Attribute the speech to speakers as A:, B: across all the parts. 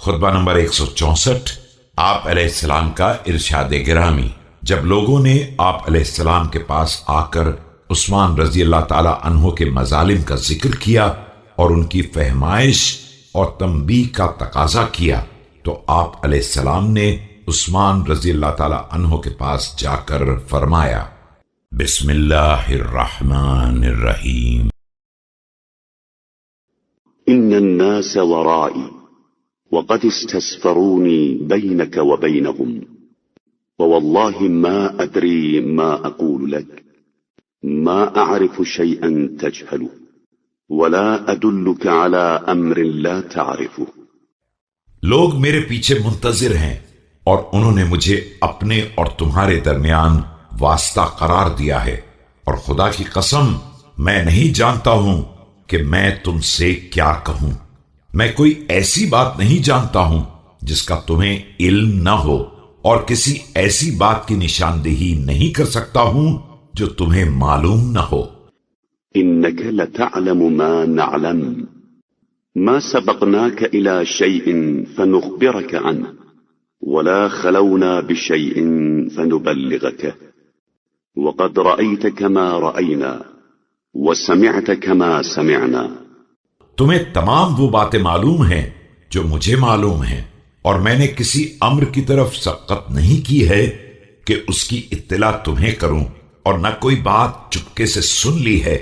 A: خطبہ نمبر 164۔ آپ علیہ السلام کا ارشاد گرامی۔ جب لوگوں نے آپ علیہ السلام کے پاس آ کر عثمان رضی اللہ تعالی عنہ کے مظالم کا ذکر کیا اور ان کی فہمائش اور تنبیہ کا تقاضا کیا تو آپ علیہ السلام نے عثمان رضی اللہ تعالی عنہ کے پاس جا کر فرمایا، بسم اللہ الرحمن الرحیم،
B: ان الناس ورائي وقد استسفروني بينك وبينهم ووالله ما أدري ما أقول لك ما أعرف شيئا تجهله ولا أدلك على أمر لا تعرفه۔
A: لوگ میرے پیچھے منتظر ہیں اور انہوں نے مجھے اپنے اور تمہارے درمیان واسطہ قرار دیا ہے، اور خدا کی قسم میں نہیں جانتا ہوں کہ میں تم سے کیا کہوں۔ میں کوئی ایسی بات نہیں جانتا ہوں جس کا تمہیں علم نہ ہو، اور کسی ایسی بات کی نشاندہی نہیں کر سکتا ہوں جو تمہیں معلوم نہ ہو۔
B: إنك لتعلم ما نعلم ما سبقناك إلى شيء فنخبرك عنه ولا خلونا بشيء فنبلغك وقد رأيت كما رأينا وسمعت كما سمعنا۔
A: تمہیں تمام وہ باتیں معلوم ہیں جو مجھے معلوم ہیں، اور میں نے کسی امر کی طرف سبقت نہیں کی ہے کہ اس کی اطلاع تمہیں کروں، اور نہ کوئی بات چپکے سے سن لی ہے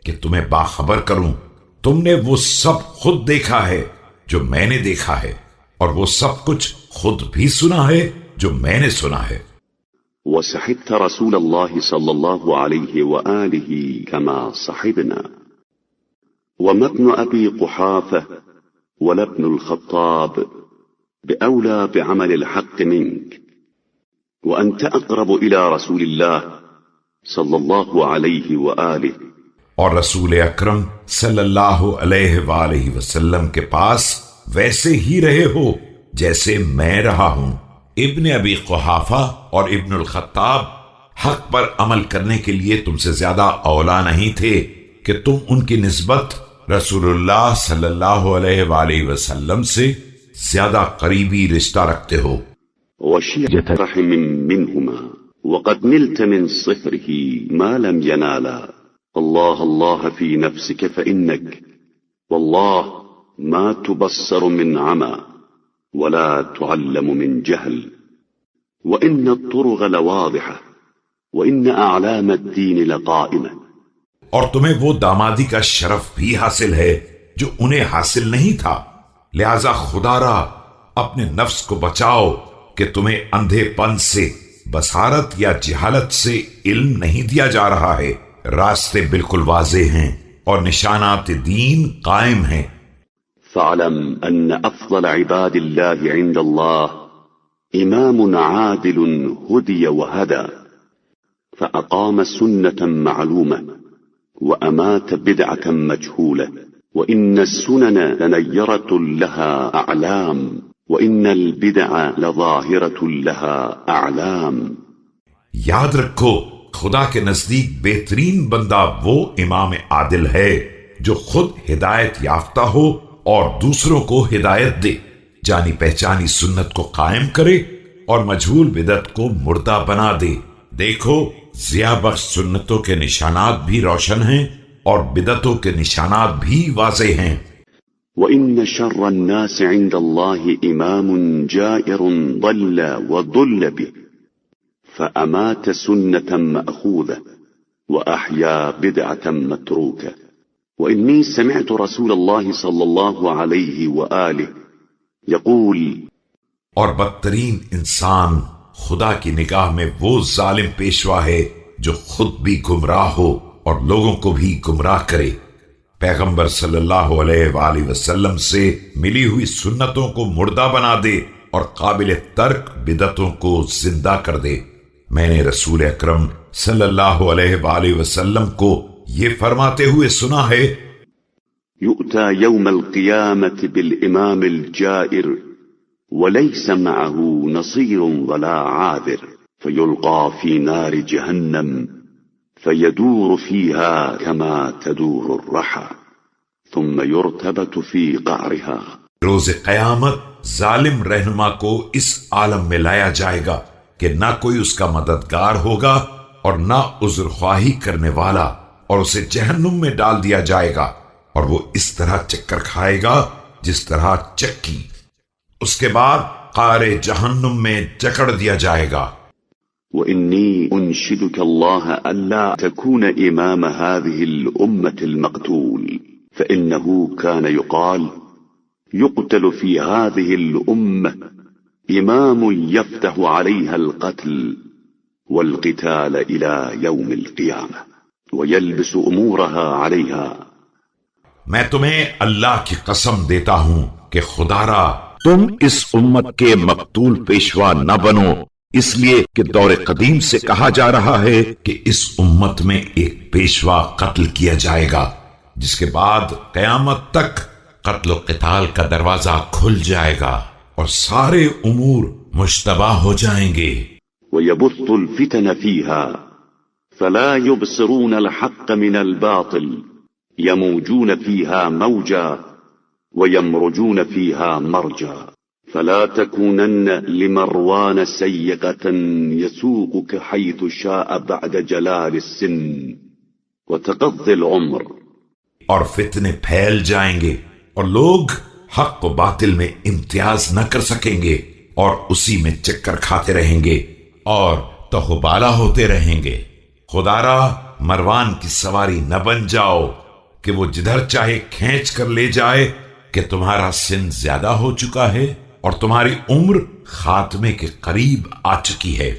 A: کہ تمہیں باخبر کروں۔ تم نے وہ سب خود دیکھا ہے جو میں نے دیکھا ہے، اور وہ سب کچھ خود بھی سنا ہے جو میں نے سنا ہے۔
B: وصحبت رسول الله صلى الله عليه وآله كما صحبنا وما ابن أبي قحافة ولا ابن الخطاب بأولى بعمل الحق منك وأنت أقرب إلى رسول الله صلى الله عليه وآله۔
A: اور رسول اکرم صلی اللہ علیہ وآلہ وسلم کے پاس ویسے ہی رہے ہو جیسے میں رہا ہوں۔ ابن ابی قحافہ اور ابن الخطاب حق پر عمل کرنے کے لیے تم سے زیادہ اولا نہیں تھے کہ تم ان کی نسبت رسول اللہ صلی اللہ علیہ وآلہ وسلم سے زیادہ قریبی رشتہ رکھتے ہو۔
B: وشية رحم منهما وقد نلت من صفره ما لم ينالا، الله الله في نفسك فإنك والله ما تبصر من عمى ولا تعلم من جهل وإن الطرق لواضحة وإن أعلام الدين لقائمة۔
A: اور تمہیں وہ دامادی کا شرف بھی حاصل ہے جو انہیں حاصل نہیں تھا، لہذا خدا را اپنے نفس کو بچاؤ کہ تمہیں اندھے پن سے، بصارت یا جہالت سے علم نہیں دیا جا رہا ہے۔ راستے بالکل واضح ہیں اور نشانات دین قائم ہیں۔
B: فاعلم أن أفضل عباد الله عند الله إمام عادل هدي وهدى فأقام سنة معلومة وأمات بدعة مجهولة وإن السنن لنيرة لها أعلام وإن البدع لظاهرة لها أعلام۔
A: یاد رکھو خدا کے نزدیک بہترین بندہ وہ امام عادل ہے جو خود ہدایت یافتہ ہو اور دوسروں کو ہدایت دے، جانی پہچانی سنت کو قائم کرے اور مجہول بدعت کو مردہ بنا دے۔ دیکھو ضیاء بخش سنتوں کے نشانات بھی روشن ہیں اور بدعتوں کے نشانات بھی واضح ہیں۔
B: وإن شر الناس عند الله إمام جائر ضل وضل به فأمات سنة مأخوذة وأحيا بدعة متروكة وإني سمعت رسول الله صلى الله عليه وآله يقول۔
A: اور بدترین انسان خدا کی نگاہ میں وہ ظالم پیشوا ہے جو خود بھی گمراہ ہو اور لوگوں کو بھی گمراہ کرے۔ پیغمبر صلی اللہ علیہ وآلہ وسلم سے ملی ہوئی سنتوں کو مردہ بنا دے اور قابل ترک بدعتوں کو زندہ کر دے۔ میں نے رسول اکرم صلی اللہ علیہ وآلہ وسلم کو یہ فرماتے ہوئے سنا ہے،
B: يؤتى يوم القيامة بالإمام الجائر وليس معه نصير ولا عاذر فيلقى في نار جهنم فيدور فيها كما تدور الرحى ثم يرتبط في قعرها۔
A: روز قیامت ظالم رہنما کو اس عالم میں لایا جائے گا کہ نہ کوئی اس کا مددگار ہوگا اور نہ عذر خواہی کرنے والا، اور اسے جہنم میں ڈال دیا جائے گا، اور وہ اس طرح چکر کھائے گا جس طرح چکی، اس کے بعد قعر جہنم میں جکڑ دیا جائے گا۔
B: وإني أنشدك الله ألا تكون إمام هذه الأمة المقتول، فإنه كان يقتل في هذه الأمة إمام يفتح عليها القتل والقتال إلى يوم القيامة ويلبس أمورها عليها۔
A: میں تمہیں اللہ کی قسم دیتا ہوں کہ خدا را
C: تم اس امت کے مقتول پیشوا نہ بنو، اس لیے کہ دور قدیم سے کہا جا رہا ہے
A: کہ اس امت میں ایک پیشوا قتل کیا جائے گا، جس کے بعد قیامت تک قتل و قتال کا دروازہ کھل جائے گا اور سارے امور مشتبہ ہو جائیں گے۔
B: ويبث الفتن فيها فلا يبصرون الحق من الباطل يموجون فيها موجا ويمرجون فيها مرجا فلا تكونن لمروان سيئة يسوقك حيث شاء بعد جلال السن وتقضي العمر۔
A: اور فتنے پھیل جائیں گے اور لوگ حق و باطل میں امتیاز نہ کر سکیں گے اور اسی میں چکر کھاتے رہیں گے اور تہوبالا ہوتے رہیں گے۔ خدا را مروان کی سواری نہ بن جاؤ کہ وہ جدھر چاہے کھینچ کر لے جائے کہ تمہارا سن زیادہ ہو چکا ہے اور تمہاری عمر خاتمے کے قریب آ چکی ہے۔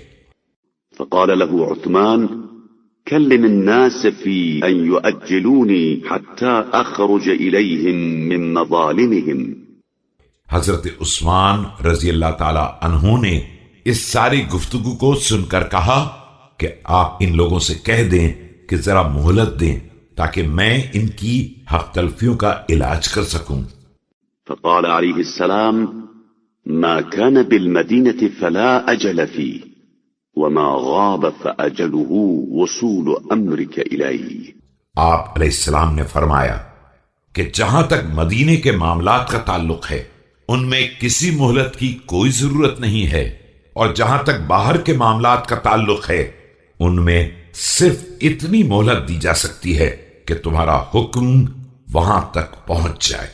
B: فقال له عثمان كلم الناس في أن يؤجلوني حتى أخرج إليهم من مظالمهم۔
A: حضرت عثمان رضی اللہ تعالی عنہ نے اس ساری گفتگو کو سن کر کہا کہ آپ ان لوگوں سے کہہ دیں کہ ذرا مہلت دیں تاکہ میں ان کی حق تلفیوں کا علاج کر سکوں۔
B: فقال عليه السلام ما كان بالمدينة فلا أجل فيه وما غاب فأجله وصول أمرك إليه۔
A: آپ علیہ السلام نے فرمایا کہ جہاں تک مدینے کے معاملات کا تعلق ہے ان میں کسی مہلت کی کوئی ضرورت نہیں ہے، اور جہاں تک باہر کے معاملات کا تعلق ہے ان میں صرف اتنی مہلت دی جا سکتی ہے کہ تمہارا حکم وہاں تک پہنچ جائے۔